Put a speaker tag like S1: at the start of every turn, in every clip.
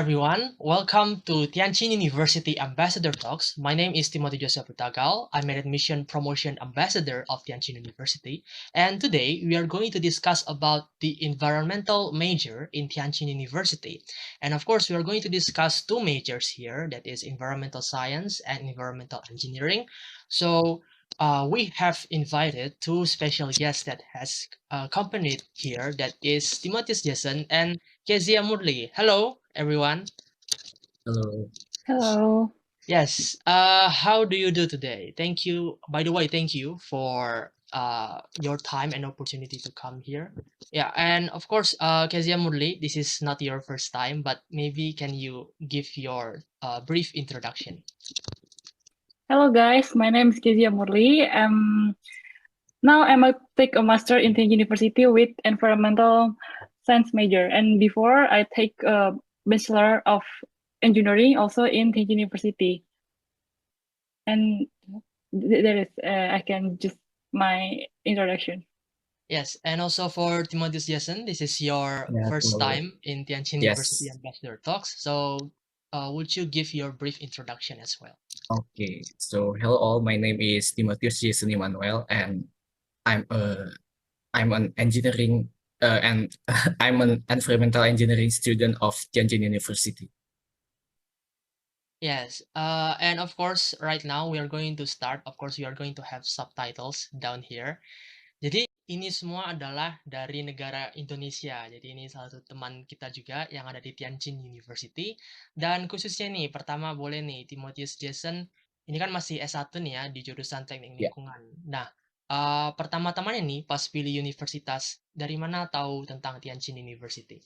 S1: everyone. Welcome to Tianjin University Ambassador Talks. My name is Timothy Joseph Utagal. I'm an admission promotion ambassador of Tianjin University. And today we are going to discuss about the environmental major in Tianjin University. And of course, we are going to discuss two majors here, that is environmental science and environmental engineering. So we have invited two special guests that has accompanied here, that is Timotheus Jason and Kezia Murli. Hello, everyone.
S2: Hello.
S3: Hello.
S1: Yes. How do you do today? Thank you. By the way, thank you for your time and opportunity to come here. Yeah, and of course, Kezia Murli, this is not your first time, but maybe can you give your brief introduction?
S3: Hello guys, my name is Kezia Murli. Now I'm take a master in Tianjin University with environmental science major, and before I take a bachelor of engineering also in Tianjin University. And that is I can just my introduction.
S1: Yes, and also for Timotheus Jason, this is your first
S2: hello.
S1: time in Tianjin University Ambassador Talks. So, would you give your brief introduction as well?
S2: Okay, so hello all. My name is Timotheus Jason Emmanuel, and I'm an engineering and I'm an environmental engineering student of Tianjin University.
S1: Yes, and of course, right now we are going to start. Of course, we are going to have subtitles down here. Jadi ini semua adalah dari negara Indonesia. Jadi ini salah satu teman kita juga yang ada di Tianjin University. Dan khususnya nih, pertama boleh nih Timotheus Jason. Ini kan masih S1 nih ya di jurusan Teknik
S2: Ya.
S1: Lingkungan. Nah, pertama-tamanya nih pas pilih universitas, dari mana tahu tentang Tianjin University?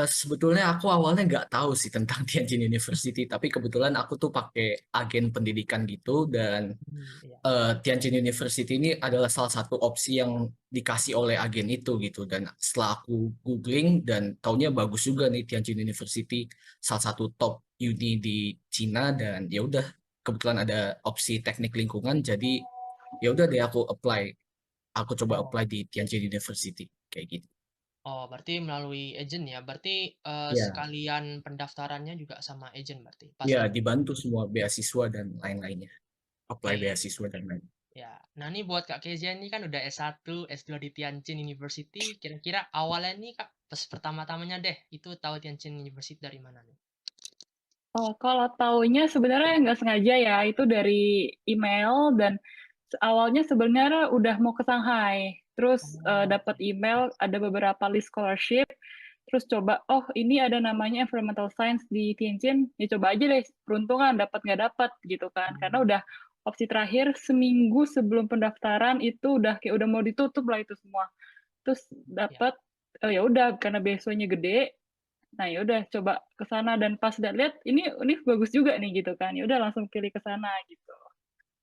S2: Sebetulnya aku awalnya nggak tahu sih tentang Tianjin University, tapi kebetulan aku tuh pakai agen pendidikan gitu, dan
S1: Iya.
S2: Tianjin University ini adalah salah satu opsi yang dikasih oleh agen itu gitu. Dan setelah aku googling dan taunya bagus juga nih Tianjin University, salah satu top uni di Cina, dan ya udah kebetulan ada opsi teknik lingkungan, jadi ya udah deh aku coba
S1: Oh.
S2: apply di Tianjin University kayak gitu.
S1: Oh, berarti melalui agent ya? Berarti
S2: Ya.
S1: sekalian pendaftarannya juga sama agent berarti? Pas
S2: Ya,
S1: lagi.
S2: dibantu semua beasiswa dan lain-lainnya. Apply
S1: Oke.
S2: beasiswa dan lain.
S1: Ya, nah ini buat Kak Kezia ini kan udah S1, S2 di Tianjin University. Kira-kira awalnya nih Kak, pas pertama-tamanya deh, itu tahu Tianjin University dari mana nih?
S3: Oh, kalau taunya sebenarnya nggak sengaja ya, itu dari email dan awalnya sebenarnya udah mau ke Shanghai. Terus dapat email ada beberapa list scholarship. Terus coba, oh ini ada namanya environmental science di Tianjin, ya coba aja deh, peruntungan dapat nggak dapat gitu kan. Karena udah opsi terakhir seminggu sebelum pendaftaran itu udah kayak udah mau ditutup lah itu semua. Terus dapat, oh ya udah karena beasiswanya gede, nah ya udah coba ke sana dan pas lihat ini bagus juga nih gitu kan. Ya udah langsung pilih ke sana gitu.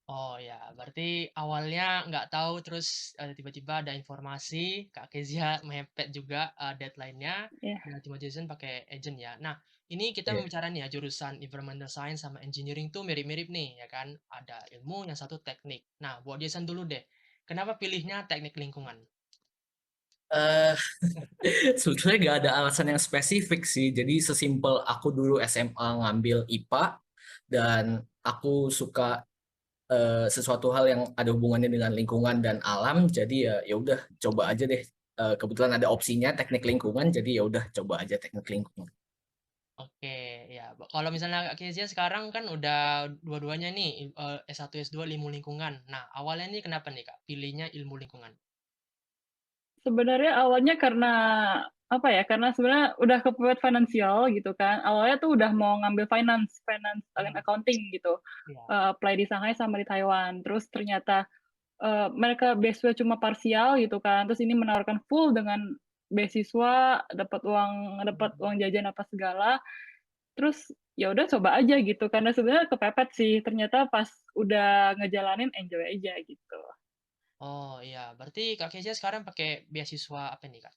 S1: Oh ya, berarti awalnya nggak tahu terus tiba-tiba ada informasi Kak Kezia mepet juga deadline-nya.
S3: Ya.
S1: Nah, Timotheus Jason pakai agent ya. Nah, ini kita
S2: Iya.
S1: bicara nih ya jurusan environmental science sama engineering tuh mirip-mirip nih ya kan. Ada ilmu, yang satu teknik. Nah, buat Jason dulu deh. Kenapa pilihnya teknik lingkungan?
S2: eh Sebetulnya nggak ada alasan yang spesifik sih. Jadi sesimpel aku dulu SMA ngambil IPA, dan aku suka sesuatu hal yang ada hubungannya dengan lingkungan dan alam. Jadi ya udah coba aja deh. Kebetulan ada opsinya teknik lingkungan, jadi ya udah coba aja teknik lingkungan.
S1: Oke, ya. Kalau misalnya Kak Kezia sekarang kan udah dua-duanya nih S1 S2 ilmu lingkungan. Nah, awalnya nih kenapa nih Kak pilihnya ilmu lingkungan?
S3: Sebenarnya awalnya karena apa ya? Karena sebenarnya udah kepepet finansial gitu kan. Awalnya tuh udah mau ngambil finance and accounting gitu. Apply di Shanghai sama di Taiwan. Terus ternyata mereka beasiswa cuma parsial gitu kan. Terus ini menawarkan full dengan beasiswa, dapat uang jajan apa segala. Terus ya udah coba aja gitu. Karena sebenarnya kepepet sih. Ternyata pas udah ngejalanin enjoy aja gitu.
S1: Oh iya, berarti Kak Kezia sekarang pakai beasiswa apa nih Kak?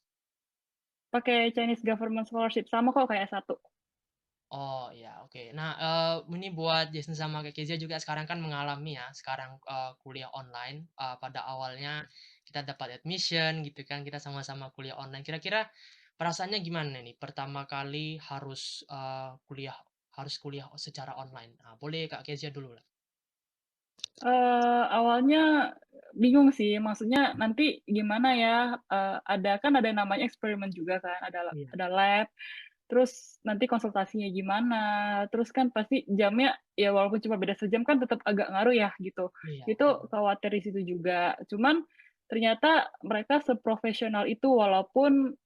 S3: Pakai Chinese Government Scholarship sama kok kayak satu.
S1: Oh iya, oke. Nah, ini buat Jason sama Kak Kezia juga sekarang kan mengalami ya, sekarang kuliah online. Pada awalnya kita dapat admission gitu kan, kita sama-sama kuliah online. Kira-kira Perasaannya gimana nih pertama kali harus kuliah secara online? Nah, boleh Kak Kezia dulu lah.
S3: Awalnya bingung sih, maksudnya nanti gimana ya, ada yang namanya eksperimen juga kan,
S1: Iya,
S3: ada lab, terus nanti konsultasinya gimana, terus kan pasti jamnya ya walaupun cuma beda sejam kan tetap agak ngaruh ya gitu.
S1: iya,
S3: Itu khawatir di situ juga. Cuman ternyata mereka seprofesional itu walaupun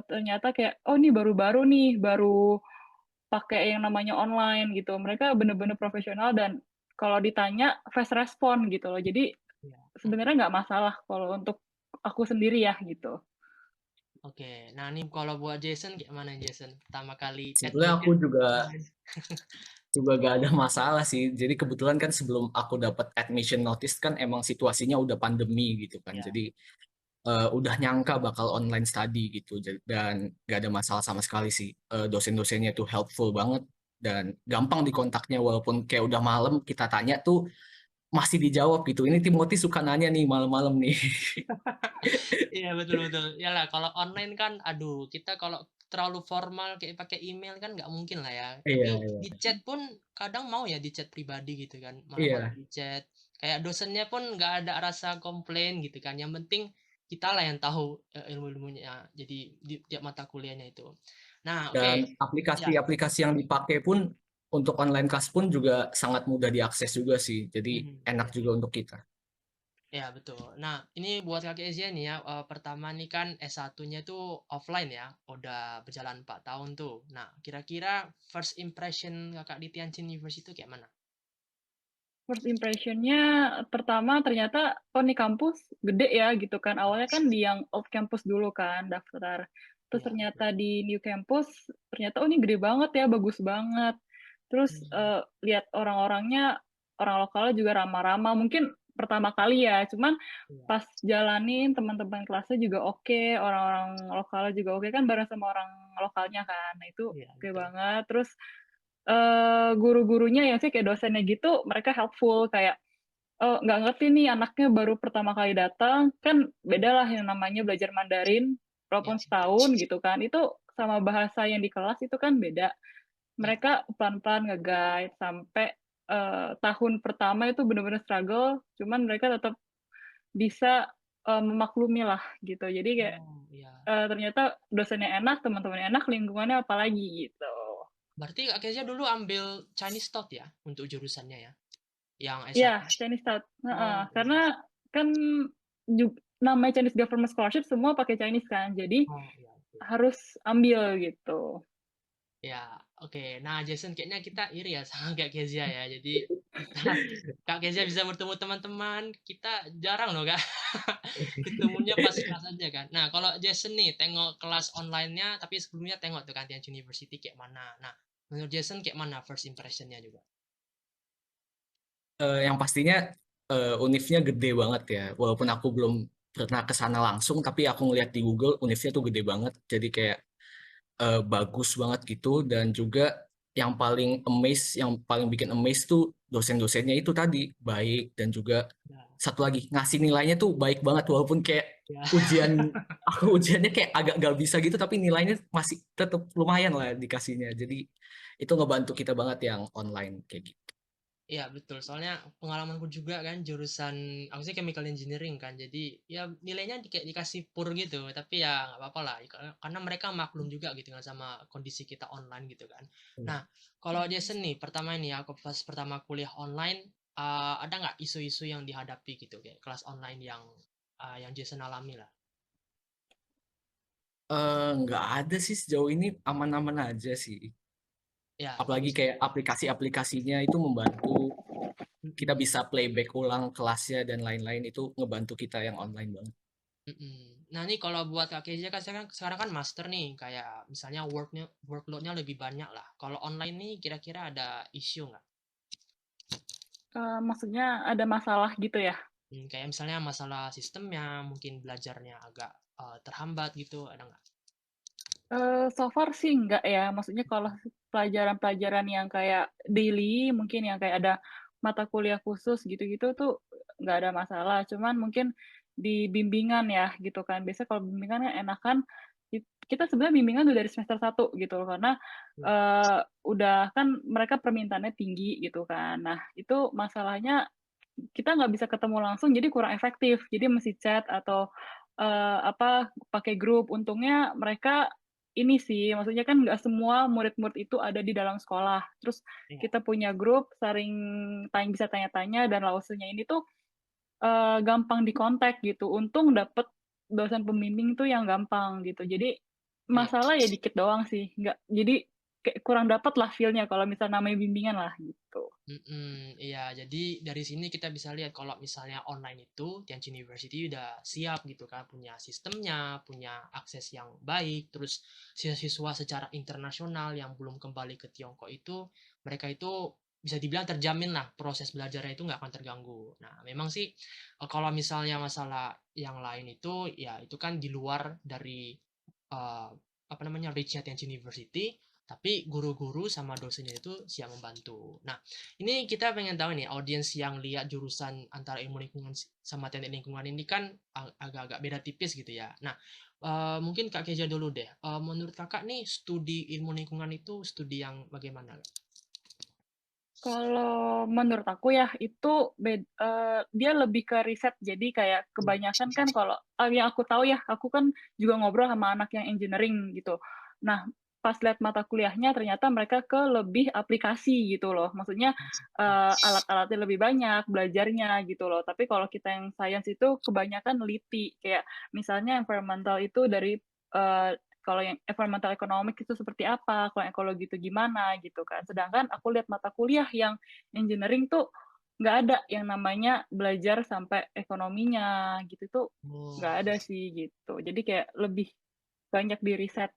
S3: ternyata kayak oh ini baru-baru nih, baru pakai yang namanya online gitu. Mereka bener-bener profesional dan kalau ditanya fast respon gitu loh. Jadi
S1: iya.
S3: sebenarnya nggak masalah kalau untuk aku sendiri ya gitu.
S1: Oke, nah ini kalau buat Jason gimana Jason? Pertama kali
S2: Sebetulnya aku
S1: admission
S2: juga
S1: online.
S2: juga gak ada masalah sih. Jadi kebetulan kan sebelum aku dapat admission notice kan emang situasinya udah pandemi gitu kan.
S1: Ya,
S2: Jadi udah nyangka bakal online study gitu. Dan gak ada masalah sama sekali sih. Dosen-dosennya tuh helpful banget dan gampang dikontaknya walaupun kayak udah malam kita tanya tuh masih dijawab gitu. Ini Timothy suka nanya nih malam-malam nih.
S1: iya betul betul. Yalah kalau online kan, aduh kita kalau terlalu formal kayak pakai email kan nggak mungkin lah ya.
S2: Iya,
S1: Tapi
S2: iya.
S1: di chat pun kadang mau ya di chat pribadi gitu kan. Malam-malam
S2: Iya.
S1: di chat. Kayak dosennya pun nggak ada rasa komplain gitu kan. Yang penting kita lah yang tahu ilmu-ilmunya. Jadi di tiap mata kuliahnya itu. Nah, oke.
S2: Dan
S1: Ya.
S2: aplikasi-aplikasi yang dipakai pun untuk online class pun juga sangat mudah diakses juga sih. Jadi enak
S1: Ya.
S2: juga untuk kita.
S1: Ya, betul. Nah, ini buat Kak Kezia nih ya, pertama nih kan S1-nya tuh offline ya, udah berjalan 4 tahun tuh. Nah, kira-kira first impression Kakak di Tianjin University itu kayak mana?
S3: First impression-nya pertama ternyata oh nih kampus gede ya gitu kan. Awalnya kan di yang old campus dulu kan daftar. Terus
S1: Ya, betul.
S3: ternyata di new campus ternyata oh ini gede banget ya, bagus banget. Terus
S1: Hmm,
S3: lihat orang-orangnya orang lokalnya juga ramah-ramah. Mungkin pertama kali ya, cuman
S1: iya,
S3: pas jalanin teman-teman kelasnya juga oke, orang-orang lokalnya juga oke kan bareng sama orang lokalnya kan. Nah itu
S1: iya,
S3: oke
S1: betul.
S3: banget. Terus guru-gurunya ya sih kayak dosennya gitu mereka helpful kayak nggak ngerti nih anaknya baru pertama kali datang kan beda lah yang namanya belajar Mandarin
S1: Iya,
S3: walaupun setahun gitu kan itu sama bahasa yang di kelas itu kan beda
S1: iya.
S3: mereka pelan-pelan nge-guide sampai tahun pertama itu bener-bener struggle cuman mereka tetap bisa memaklumi lah gitu jadi kayak
S1: Oh, iya.
S3: ternyata dosennya enak teman-temannya enak lingkungannya apalagi gitu.
S1: Berarti Kak Kezia dulu ambil Chinese Taught ya untuk jurusannya ya, yang
S3: Iya,
S1: S1?
S3: Chinese Start. Heeh,
S1: Oh, iya.
S3: karena kan namanya Chinese Government Scholarship semua pakai Chinese kan, jadi
S1: Oh, iya, oke.
S3: harus ambil gitu.
S1: Ya, oke. Nah, Jason, kayaknya kita iri ya sama Kak Kezia ya. Jadi kita Kak Kezia bisa bertemu teman-teman, kita jarang loh Kak. Ketemunya pas kelas aja kan. Nah, kalau Jason nih tengok kelas online-nya, tapi sebelumnya tengok tuh kan Tianjin University kayak mana. Nah, menurut Jason kayak mana first impression-nya juga?
S2: Yang pastinya univnya gede banget ya. Walaupun aku belum pernah ke sana langsung, tapi aku ngeliat di Google univnya tuh gede banget. Jadi kayak bagus banget gitu. Dan juga yang paling bikin amaze tuh dosen-dosennya itu tadi baik dan juga
S1: Ya,
S2: satu lagi ngasih nilainya tuh baik banget walaupun kayak
S1: ya.
S2: ujian aku ujiannya kayak agak gak bisa gitu tapi nilainya masih tetap lumayan lah dikasihnya. Jadi itu ngebantu kita banget yang online kayak gitu.
S1: Iya betul, soalnya pengalamanku juga kan jurusan aku sih chemical engineering kan, jadi ya nilainya kayak dikasih pur gitu, tapi ya nggak apa-apa lah, karena mereka maklum juga gitu kan sama kondisi kita online gitu kan. Nah, kalau Jason nih, pertama ini aku pas pertama kuliah online, ada nggak isu-isu yang dihadapi gitu kayak kelas online yang Jason alami lah?
S2: Nggak ada sih sejauh ini aman-aman aja sih.
S1: Ya,
S2: Apalagi
S1: bagus.
S2: kayak aplikasi-aplikasinya itu membantu kita
S1: Mm-mm.
S2: bisa playback ulang kelasnya dan lain-lain itu ngebantu kita yang online banget.
S1: Mm-mm. Nah nih kalau buat Kak Kezia kan sekarang kan master nih, kayak misalnya workloadnya lebih banyak lah. Kalau online nih kira-kira ada isu nggak?
S3: Maksudnya ada masalah gitu ya?
S1: Kayak misalnya masalah sistemnya, mungkin belajarnya agak terhambat gitu, ada nggak?
S3: So far sih enggak ya. Maksudnya kalau pelajaran-pelajaran yang kayak daily, mungkin yang kayak ada mata kuliah khusus gitu-gitu tuh nggak ada masalah. Cuman mungkin di bimbingan ya gitu kan. Biasanya kalau bimbingan kan enakan kita sebenarnya bimbingan udah dari semester 1 gitu loh, karena udah kan mereka permintaannya tinggi gitu kan. Nah, itu masalahnya kita nggak bisa ketemu langsung, jadi kurang efektif. Jadi mesti chat atau apa pakai grup. Untungnya mereka ini sih, maksudnya kan nggak semua murid-murid itu ada di dalam sekolah. Terus
S1: Iya.
S3: kita punya grup, sering bisa tanya-tanya, dan Lawsunya ini tuh gampang dikontak gitu. Untung dapet dosen pembimbing tuh yang gampang gitu. Jadi
S1: Iya.
S3: masalah ya dikit doang sih. Nggak, jadi kayak kurang dapet lah feel-nya kalau misalnya namanya bimbingan lah gitu.
S1: Iya, jadi dari sini kita bisa lihat kalau misalnya online itu Tianjin University udah siap gitu kan, punya sistemnya, punya akses yang baik, terus siswa-siswa secara internasional yang belum kembali ke Tiongkok itu, mereka itu bisa dibilang terjamin lah proses belajarnya itu nggak akan terganggu. Nah, memang sih kalau misalnya masalah yang lain itu, ya itu kan di luar dari apa namanya reach-nya Tianjin University, tapi guru-guru sama dosennya itu siap membantu. Nah, ini kita pengen tahu nih, audiens yang lihat jurusan antara ilmu lingkungan sama teknik lingkungan ini kan agak-agak beda tipis gitu ya. Nah, mungkin Kak Keja dulu deh. Menurut Kakak nih, studi ilmu lingkungan itu studi yang bagaimana, Kak?
S3: Kalau menurut aku ya itu dia lebih ke riset. Jadi kayak
S1: Hmm.
S3: kebanyakan kan kalau yang aku tahu ya, aku kan juga ngobrol sama anak yang engineering gitu. Nah, pas lihat mata kuliahnya ternyata mereka ke lebih aplikasi gitu loh. Maksudnya alat-alatnya lebih banyak, belajarnya gitu loh. Tapi kalau kita yang science itu kebanyakan neliti. Kayak misalnya environmental itu dari eh, kalau yang environmental economic itu seperti apa, kalau ekologi itu gimana gitu kan. Sedangkan aku lihat mata kuliah yang engineering tuh nggak ada yang namanya belajar sampai ekonominya gitu tuh nggak
S1: Oh,
S3: ada sih gitu. Jadi kayak lebih banyak di riset.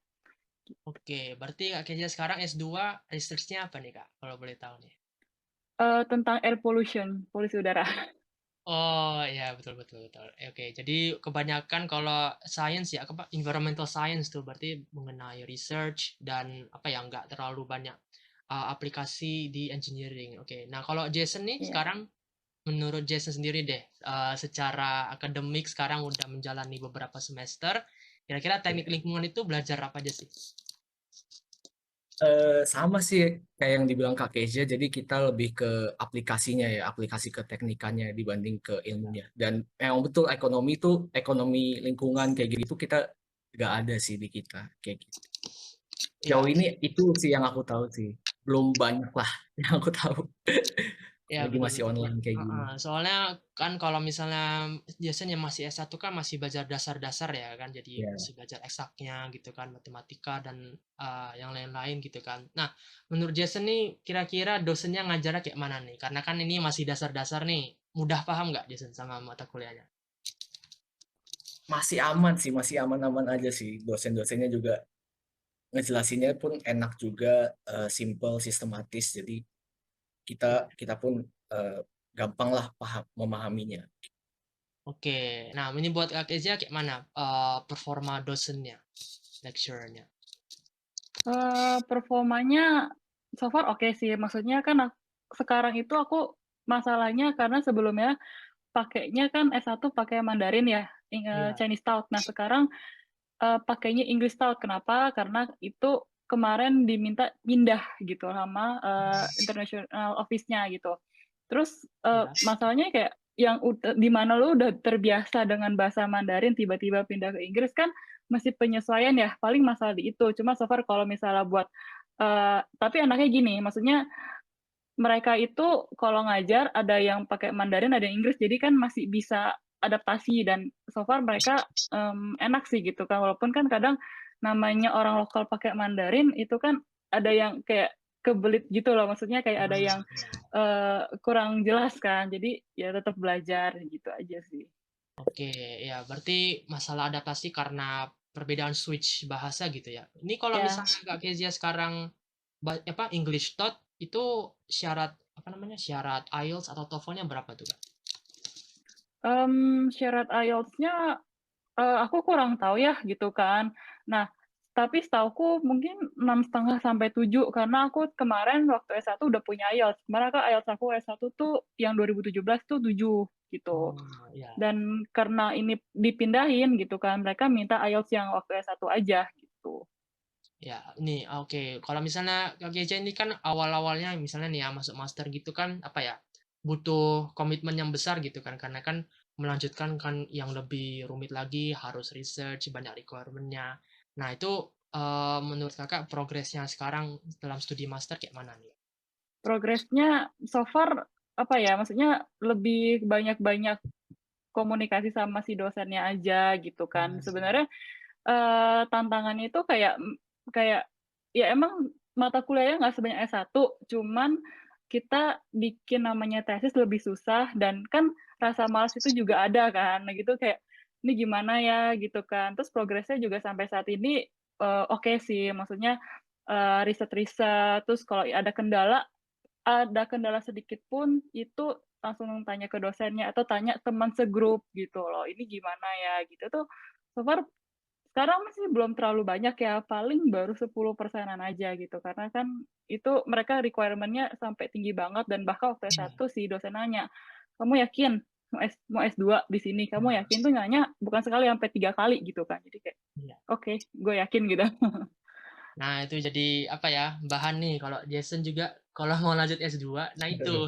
S1: oke. Berarti Kak Keja sekarang S2, research-nya apa nih, Kak? Kalau boleh tahu nih.
S3: Tentang air pollution, polusi udara.
S1: Oh ya, betul betul betul. Oke, jadi kebanyakan kalau science ya, apa environmental science tuh berarti mengenai research dan apa ya, nggak terlalu banyak aplikasi di engineering. Oke, nah kalau Jason nih
S3: Iya.
S1: sekarang, menurut Jason sendiri deh, secara akademik sekarang udah menjalani beberapa semester, kira-kira teknik
S2: Oke.
S1: lingkungan itu belajar apa aja sih?
S2: Sama sih kayak yang dibilang Kak Kezia, jadi kita lebih ke aplikasinya ya, aplikasi ke teknikannya dibanding ke ilmunya. Dan memang betul ekonomi itu, ekonomi lingkungan kayak gitu kita nggak ada sih di kita kayak gitu.
S1: Ya,
S2: Jauh ini itu sih yang aku tahu sih, belum banyak lah yang aku tahu.
S1: ya
S2: Lagi
S1: betul
S2: masih
S1: betul.
S2: online kayak gini.
S1: Heeh, soalnya kan kalau misalnya biasanya masih S1 kan masih belajar dasar-dasar ya kan, jadi
S2: Ya.
S1: masih belajar eksaknya gitu kan, matematika dan yang lain-lain gitu kan. Nah, menurut Jason nih kira-kira dosennya ngajarnya kayak mana nih? Karena kan ini masih dasar-dasar nih, mudah paham nggak Jason sama mata kuliahnya?
S2: Masih aman sih, masih aman-aman aja sih. Dosen-dosennya juga ngejelasinnya pun enak juga, simple, sistematis. Jadi kita kita pun eh, gampang lah paham memahaminya.
S1: Oke, nah ini buat Kak Kezia kayak mana performa dosennya, lecturernya?
S3: Performanya so far oke sih. Maksudnya kan sekarang itu aku masalahnya karena sebelumnya pakainya kan S1 pakai Mandarin ya,
S1: Iya,
S3: Chinese Stout. Nah, sekarang pakainya English Stout. Kenapa? Karena itu kemarin diminta pindah gitu sama international office-nya gitu. Terus
S1: iya.
S3: masalahnya kayak yang di mana lu udah terbiasa dengan bahasa Mandarin tiba-tiba pindah ke Inggris kan masih penyesuaian ya. Paling masalah di itu. Cuma so far kalau misalnya buat tapi anaknya gini, maksudnya mereka itu kalau ngajar ada yang pakai Mandarin, ada yang Inggris, jadi kan masih bisa adaptasi dan so far mereka enak sih gitu kan. Walaupun kan kadang namanya orang lokal pakai Mandarin itu kan ada yang kayak kebelit gitu loh, maksudnya kayak ada
S1: Ah,
S3: yang
S1: iya.
S3: kurang jelas kan. Jadi ya tetap belajar gitu aja sih.
S1: Oke, ya berarti masalah adaptasi karena perbedaan switch bahasa gitu ya. Ini kalau
S3: Ya,
S1: misalnya Kak Kezia sekarang apa English Taught itu syarat apa namanya syarat IELTS atau TOEFL-nya berapa tuh Kak?
S3: syarat IELTS-nya aku kurang tahu ya gitu kan. Nah, Tapi setauku mungkin 6,5 sampai 7 karena aku kemarin waktu S1 udah punya IELTS. Kemarin kan IELTS aku S1 tuh yang 2017 tuh 7 gitu.
S1: Oh, ya.
S3: Dan karena ini dipindahin gitu kan, mereka minta IELTS yang waktu S1 aja gitu.
S1: Ya, ini oke. Kalau misalnya Kak Geja ini kan awal-awalnya misalnya nih ya masuk master gitu kan apa ya? Butuh komitmen yang besar gitu kan karena kan melanjutkan kan yang lebih rumit lagi harus research banyak requirement-nya. Nah, itu menurut Kakak progresnya sekarang dalam studi master kayak mana nih?
S3: Progresnya so far apa ya, maksudnya lebih banyak-banyak komunikasi sama si dosennya aja gitu kan.
S1: Hmm.
S3: Sebenarnya tantangannya itu kayak ya emang mata kuliahnya nggak sebanyak S1, cuman kita bikin namanya tesis lebih susah dan kan rasa malas itu juga ada kan. Nah gitu kayak ini gimana ya gitu kan. Terus progresnya juga sampai saat ini oke sih, maksudnya riset-riset. Terus kalau ada kendala sedikit pun itu langsung tanya ke dosennya atau tanya teman segrup gitu loh. Ini gimana ya gitu tuh. So far sekarang masih belum terlalu banyak ya, paling baru 10%-an aja gitu. Karena kan itu mereka requirement-nya sampai tinggi banget dan bahkan waktu
S1: Iya.
S3: S1 si dosen nanya, "Kamu yakin mau S2 di sini? Kamu
S1: Nah,
S3: yakin?" Tuh nanya bukan sekali sampai 3 kali gitu kan. Jadi kayak,
S1: iya.
S3: oke, gue yakin gitu.
S1: Nah, itu jadi apa ya? Bahan nih kalau Jason juga kalau mau lanjut S2, nah itu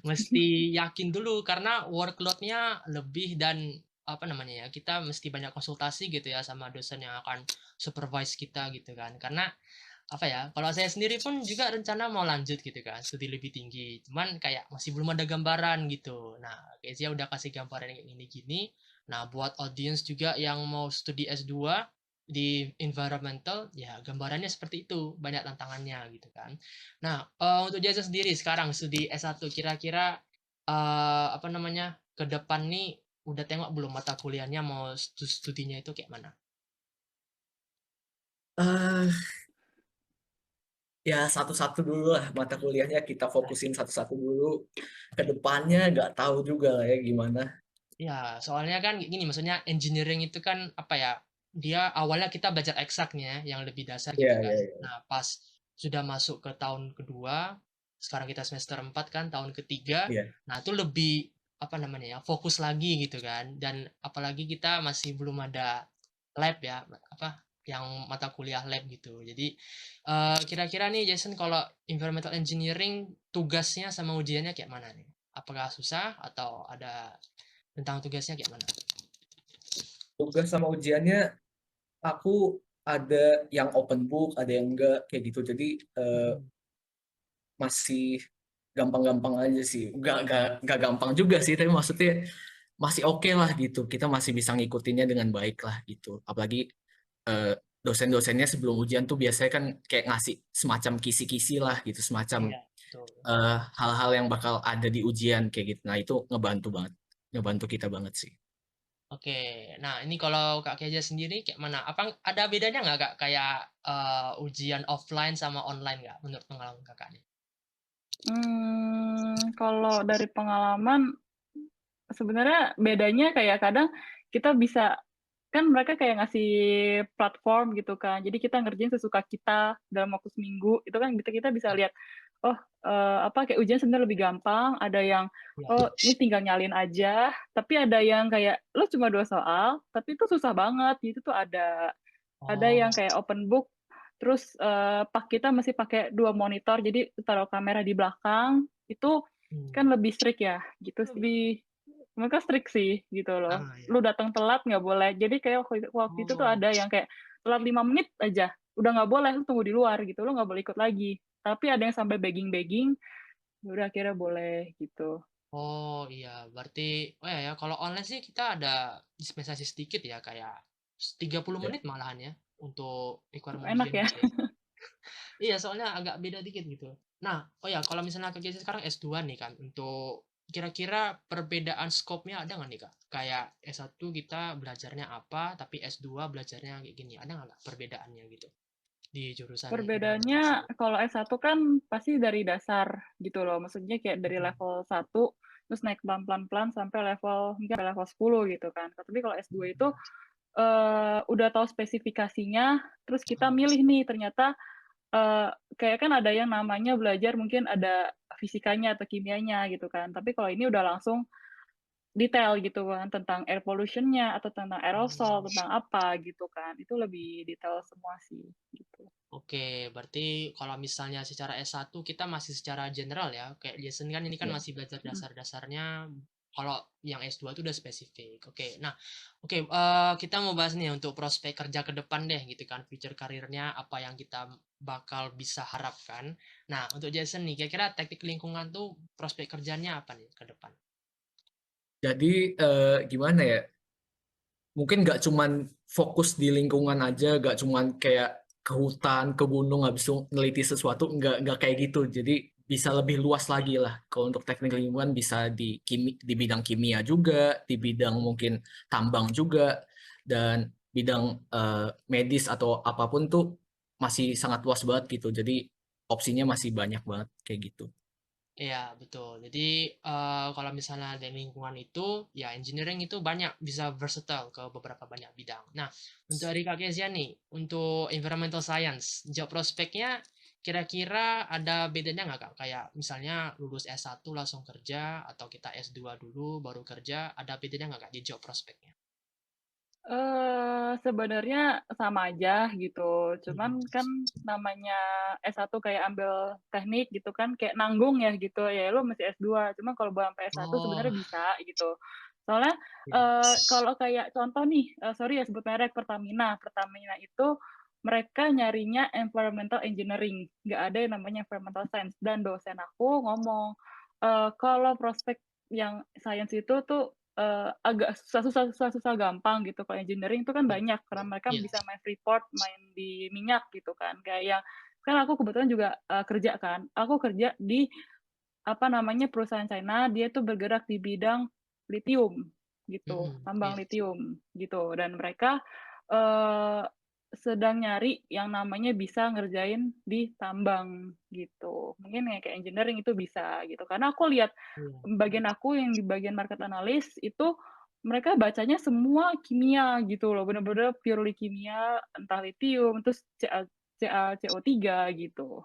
S1: mesti yakin dulu karena workload-nya lebih dan apa namanya ya? Kita mesti banyak konsultasi gitu ya sama dosen yang akan supervise kita gitu kan. Karena apa ya? Kalau saya sendiri pun juga rencana mau lanjut gitu kan, studi lebih tinggi. Cuman kayak masih belum ada gambaran gitu. Nah, Kezia udah kasih gambaran yang gini-gini. Nah, buat audiens juga yang mau studi S2 di environmental, ya gambarannya seperti itu, banyak tantangannya gitu kan. Nah, untuk Jason sendiri sekarang studi S1 kira-kira apa namanya? Ke depan nih udah tengok belum mata kuliahnya mau studinya itu kayak mana?
S2: Eh, ya satu-satu dulu lah mata kuliahnya kita fokusin satu-satu dulu. Ke depannya nggak tahu juga lah ya gimana.
S1: Ya, soalnya kan gini, maksudnya engineering itu kan apa ya? Dia awalnya kita belajar eksaknya yang lebih dasar
S2: Iya,
S1: gitu kan.
S2: iya, iya.
S1: Nah, pas sudah masuk ke tahun kedua, sekarang kita semester 4 kan, tahun ketiga.
S2: Iya.
S1: Nah, itu lebih apa namanya ya? Fokus lagi gitu kan. Dan apalagi kita masih belum ada lab ya, apa yang mata kuliah lab gitu. Jadi kira-kira nih Jason kalau environmental engineering tugasnya sama ujiannya kayak mana nih? Apakah susah atau ada tentang tugasnya kayak mana?
S2: Tugas sama ujiannya aku ada yang open book, ada yang enggak kayak gitu. Jadi eh,
S1: Mhm.
S2: masih gampang-gampang aja sih. Enggak gampang juga sih, tapi maksudnya masih oke lah gitu. Kita masih bisa ngikutinnya dengan baik lah gitu. Apalagi eh, dosen-dosennya sebelum ujian tuh biasanya kan kayak ngasih semacam kisi-kisi lah gitu, semacam
S1: Iya, betul.
S2: hal-hal yang bakal ada di ujian kayak gitu. Nah, itu ngebantu banget. Ngebantu kita banget sih.
S1: Oke, nah ini kalau Kak Keja sendiri kayak mana? Apa ada bedanya nggak Kak? Kayak ujian offline sama online nggak menurut pengalaman Kakak nih?
S3: Kalau dari pengalaman sebenarnya bedanya kayak kadang kita bisa kan mereka kayak ngasih platform gitu kan. Jadi kita ngerjain sesuka kita dalam waktu seminggu. Itu kan kita bisa lihat oh apa kayak ujian sebenarnya lebih gampang, ada yang
S1: Iya.
S3: oh ini tinggal nyalin aja, tapi ada yang kayak lo cuma 2 soal, tapi itu susah banget. Itu tuh ada yang
S1: Oh.
S3: kayak open book terus pak kita masih pakai 2 monitor jadi taruh kamera di belakang itu kan
S1: Hmm.
S3: lebih strict ya gitu lebih mereka strict sih gitu loh.
S1: Ah
S3: Lu
S1: ya.
S3: datang telat nggak boleh. Jadi kayak waktu itu tuh
S1: Oh.
S3: ada yang kayak telat 5 menit aja. Udah nggak boleh, lu tunggu di luar gitu. Lu nggak boleh ikut lagi. Tapi ada yang sampai begging-begging, ya udah akhirnya boleh gitu.
S1: Oh iya, berarti oh ya kalau online sih kita ada dispensasi sedikit ya kayak 30
S2: Ya.
S1: menit malahan ya untuk requirement
S3: Enak
S1: ujian
S3: ya.
S1: gitu. Iya, soalnya agak beda dikit gitu. Nah, oh ya, kalau misalnya Kak Jesse sekarang S2 nih kan, untuk kira-kira perbedaan skopnya ada nggak nih Kak? Kayak S1 kita belajarnya apa, tapi S2 belajarnya kayak gini. Ada nggak Kak perbedaannya gitu di jurusan environmental
S3: Perbedaannya
S1: tersebut?
S3: kalau S1 kan pasti dari dasar gitu loh. Maksudnya kayak dari
S1: Mhm.
S3: level 1 terus naik pelan-pelan sampai level mungkin level 10 gitu kan. Tapi kalau S2 itu udah tahu spesifikasinya, terus kita milih nih ternyata kayak kan ada yang namanya belajar mungkin ada fisikanya atau kimianya gitu kan. Tapi kalau ini udah langsung detail gitu kan tentang air pollution-nya atau tentang aerosol, tentang apa gitu kan. Itu lebih detail semua sih gitu.
S1: Oke, berarti kalau misalnya secara S1 kita masih secara general ya. Kayak Jason kan ini kan
S2: Ya.
S1: masih belajar dasar-dasarnya. Kalau yang S2 itu udah spesifik. Oke, nah, oke, kita mau bahas nih untuk prospek kerja ke depan deh gitu kan. Future karirnya apa yang kita bakal bisa harapkan. Nah, untuk Jason nih, kira-kira teknik lingkungan tuh prospek kerjanya apa nih ke depan?
S2: Jadi gimana ya? Mungkin nggak cuman fokus di lingkungan aja, nggak cuman kayak ke hutan, ke gunung, habis itu neliti sesuatu, nggak kayak gitu. Jadi bisa lebih luas lagi lah. Kalau untuk teknik lingkungan bisa di bidang kimia juga, di bidang mungkin tambang juga, dan bidang medis atau apapun tuh masih sangat luas banget gitu. Jadi opsinya masih banyak banget kayak gitu.
S1: Iya, betul. Jadi, kalau misalnya dari lingkungan itu, ya engineering itu banyak, bisa versatile ke beberapa banyak bidang. Nah, untuk dari Kak Kezia nih, untuk environmental science, job prospeknya kira-kira ada bedanya nggak, Kak? Kayak misalnya lulus S1 langsung kerja, atau kita S2 dulu baru kerja, ada bedanya nggak, Kak, di job prospeknya?
S3: Sebenarnya sama aja gitu,
S1: Mhm.
S3: cuman kan namanya S1 kayak ambil teknik gitu kan, kayak nanggung ya gitu, ya lu masih S2, cuma kalau belum sampai S1
S1: Oh,
S3: sebenarnya bisa gitu. Soalnya,
S1: iya.
S3: kalau kayak contoh nih, sorry ya sebut merek, Pertamina. Pertamina itu mereka nyarinya environmental engineering, nggak ada yang namanya environmental science, dan dosen aku ngomong, kalau prospek yang science itu tuh agak susah gampang gitu. Kalau engineering itu kan
S1: Iya,
S3: banyak karena mereka
S1: iya.
S3: bisa main Freeport, main di minyak gitu kan. Kayak yang kan aku kebetulan juga kerja kan. Aku kerja di apa namanya perusahaan China, dia tuh bergerak di bidang lithium gitu,
S1: Mhm,
S3: tambang
S1: iya.
S3: lithium gitu. Dan mereka eh, sedang nyari yang namanya bisa ngerjain di tambang gitu. Mungkin ya kayak engineering itu bisa gitu. Karena aku lihat
S1: Iya.
S3: bagian aku yang di bagian market analyst itu mereka bacanya semua kimia gitu loh, bener-bener purely kimia, entah lithium, terus CO3 gitu.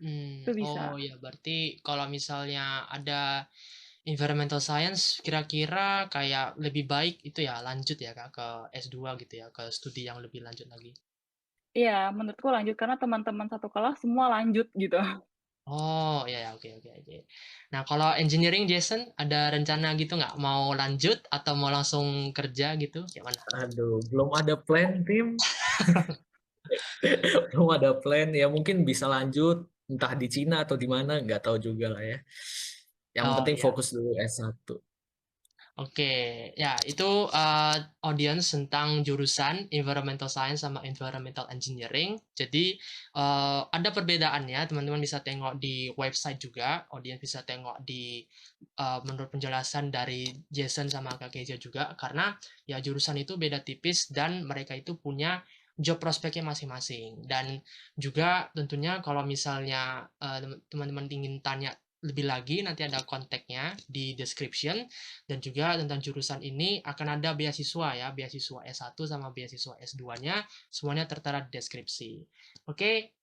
S3: Itu
S1: Oh
S3: bisa.
S1: ya, berarti kalau misalnya ada environmental science, kira-kira kayak lebih baik itu ya lanjut ya Kak ke S2 gitu ya, ke studi yang lebih lanjut lagi.
S3: Iya, menurutku lanjut karena teman-teman satu kelas semua lanjut gitu.
S1: Oh ya, ya, oke, oke, oke. Nah kalau engineering Jason ada rencana gitu nggak mau lanjut atau mau langsung kerja gitu? Gimana?
S2: Aduh, belum ada plan tim. Belum ada plan ya mungkin bisa lanjut entah di Cina atau di mana nggak tahu juga lah ya. Yang
S1: Oh
S2: penting
S1: ya.
S2: fokus dulu S1.
S1: Oke, ya itu audience tentang jurusan Environmental Science sama Environmental Engineering. Jadi ada perbedaannya, teman-teman bisa tengok di website juga, audience bisa tengok di menurut penjelasan dari Jason sama Kak Kezia juga, karena ya jurusan itu beda tipis dan mereka itu punya job prospeknya masing-masing. Dan juga tentunya kalau misalnya teman-teman ingin tanya lebih lagi, nanti ada kontaknya di description dan juga tentang jurusan ini akan ada beasiswa ya, beasiswa S1 sama beasiswa S2-nya, semuanya tertera di deskripsi. Oke,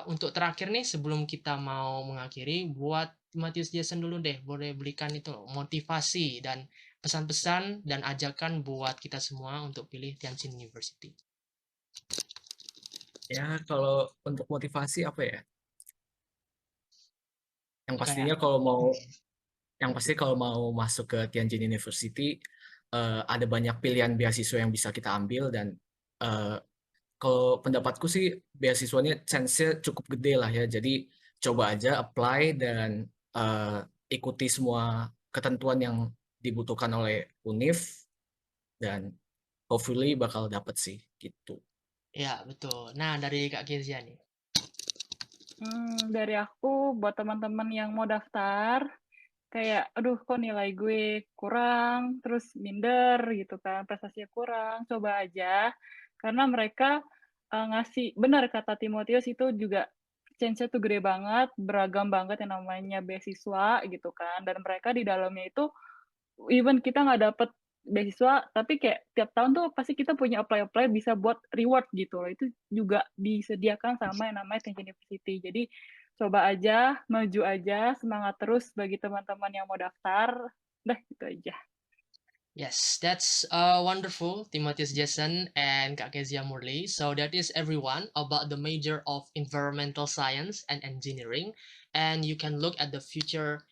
S1: untuk terakhir nih sebelum kita mau mengakhiri, buat Matius Jason dulu deh, boleh berikan itu motivasi dan pesan-pesan dan ajakan buat kita semua untuk pilih Tianjin University.
S2: Ya kalau untuk motivasi apa ya? Yang
S1: Kayak,
S2: pastinya yang pasti kalau mau masuk ke Tianjin University ada banyak pilihan beasiswa yang bisa kita ambil dan eh, kalau pendapatku sih beasiswanya chance-nya cukup gede lah ya. Jadi coba aja apply dan eh, ikuti semua ketentuan yang dibutuhkan oleh UNIF dan hopefully bakal dapet sih gitu.
S1: ya betul. Nah, dari Kak Kezia nih.
S3: Dari aku buat teman-teman yang mau daftar, kayak aduh kok nilai gue kurang, terus minder gitu kan, prestasinya kurang, coba aja. Karena mereka ngasih, benar kata Timotius itu juga chance-nya tuh gede banget, beragam banget yang namanya beasiswa gitu kan. Dan mereka di dalamnya itu even kita nggak dapet beasiswa, tapi kayak tiap tahun tuh pasti kita punya apply bisa buat reward gitu loh. Itu juga disediakan sama yang namanya Tianjin University. Jadi coba aja, maju aja, semangat terus bagi teman-teman yang mau daftar. Udah gitu aja.
S1: Yes, that's wonderful, Timotheus Jason and Kak Kezia Murli. So that is everyone about the major of environmental science and engineering. And you can look at the future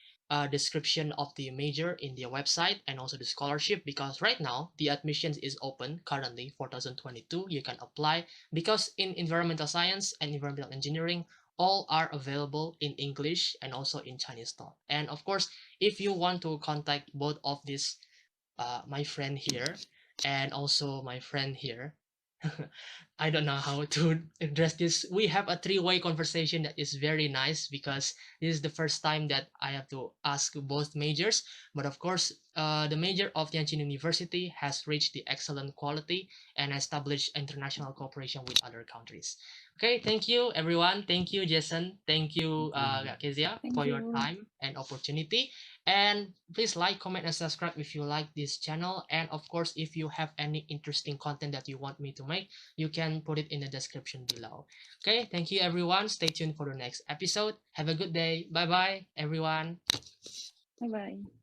S1: description of the major in their website and also the scholarship, because right now the admissions is open currently for 2022. You can apply because in environmental science and environmental engineering, all are available in English and also in Chinese talk. And of course, if you want to contact both of these my friend here and also my friend here. I don't know how to address this. We have a three-way conversation that is very nice because this is the first time that I have to ask both majors. But of course, the major of Tianjin University has reached the excellent quality and established international cooperation with other countries. Okay, thank you everyone. Thank you, Jason. Thank you, Kak Kezia,
S3: Thank
S1: for your
S3: you.
S1: time and opportunity. And please like, comment, and subscribe if you like this channel. And of course, if you have any interesting content that you want me to make, you can put it in the description below. Okay, thank you everyone. Stay tuned for the next episode. Have a good day. Bye bye, everyone.
S3: Bye-bye.